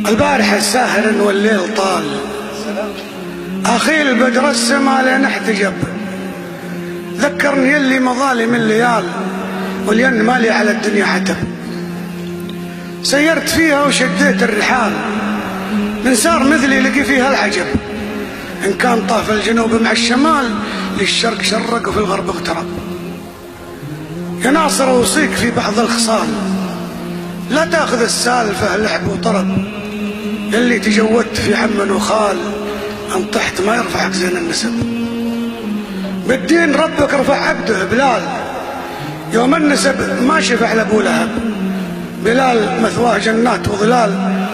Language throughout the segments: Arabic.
البارحة ساهر والليل طال، أخيل بدر السما لين احتجب، ذكرني يلي مظالم الليال والين مالي على الدنيا حتب. سيرت فيها وشديت الرحال، من سار مثلي لقي فيها العجب، إن كان طاف الجنوب مع الشمال للشرق شرق وفي الغرب اغترب. يا ناصر أوصيك في بعض الخصال، لا تاخذ السالفة لعب وطرب، اللي تجودت في عم وخال ان طحت ما يرفعك زين النسب. بالدين ربك رفع عبده بلال، يوم النسب ما شفع لابو لهب. بلال مثواه جنات وظلال،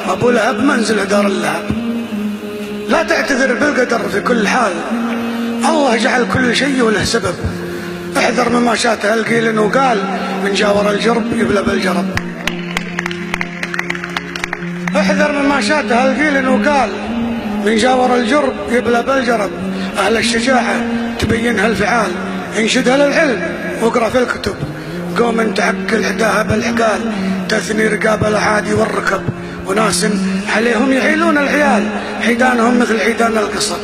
ابو لهب منزله دار اللهب. لا تعتذر بالقدر في كل حال، الله جعل كل شيء وله سبب. احذر مما شاته القيل وقال، من جاور الجرب يبلى بالجرب. احذر مما شاته القيل وقال، من جاور الجرب يبلى بالجرب. اهل الشجاعة تبينها الفعال، انشدها للعلم واقرا في الكتب. قوم تعقل حداها بالعقال، تثني رقاب العادي والركب. وناس عليهم يحيلون العيال، حيدانهم مثل حيدان القصر.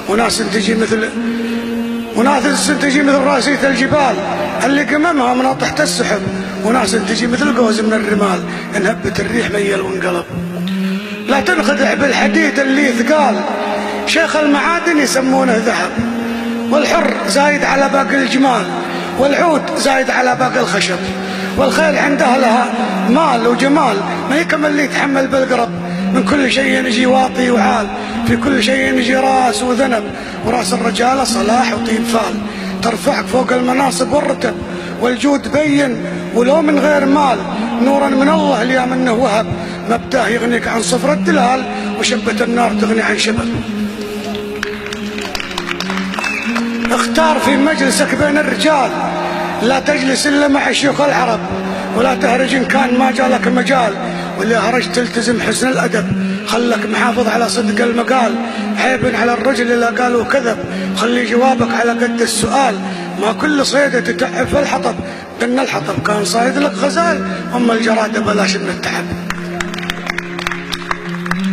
وناس تجي مثل راسية الجبال، اللي قممها من تحت السحب. وناس تجي مثل قوز من الرمال، انهبت الريح ميل وانقلب. لا تنخدع بالحديد اللي ثقال، شيخ المعادن يسمونه ذهب. والحر زايد على باقي الجمال، والعود زايد على باقي الخشب. والخيل عندها لها مال وجمال، ما يكمل اللي يتحمل بالقرب. من كل شيء يجي واطي وعال، في كل شيء يجي راس وذنب. وراس الرجال صلاح وطيب فال، ترفعك فوق المناصب والرتب. والجود بين ولو من غير مال، نورا من الله اللي منه وهب. مبداه يغنيك عن صفر الدلال، وشبة النار تغني عن شبل. اختار في مجلسك بين الرجال، لا تجلس الا مع شيوخ العرب. ولا تهرج ان كان ما جالك مجال، واللي هرجت تلتزم حسن الادب. خلك محافظ على صدق المقال، عيب على الرجل اللي قالوا كذب. خلي جوابك على قد السؤال، ما كل صيدة تتعب في الحطب. ان الحطب كان صايد لك غزال، اما الجرادة بلاش من التعب.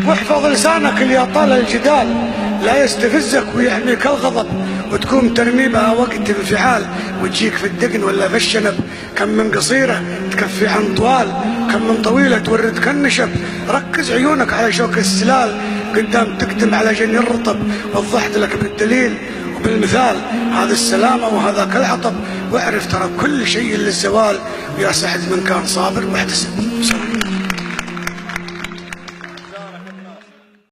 واحفظ لسانك اللي طال الجدال، لا يستفزك ويحميك الغضب. وتكون ترمي بها وقت انفعال، وتجيك في الدقن ولا في الشنب. كم من قصيرة تكفي عن طوال، كم من طويلة توردك النشب. ركز عيونك على شوك السلال، قدام تكتم على جني الرطب. وضحت لك بالدليل وبالمثال، هذا السلامة وهذاك العطب. واعرف ترى كل شيء للزوال، ويا سعد من كان صابر واحتسب.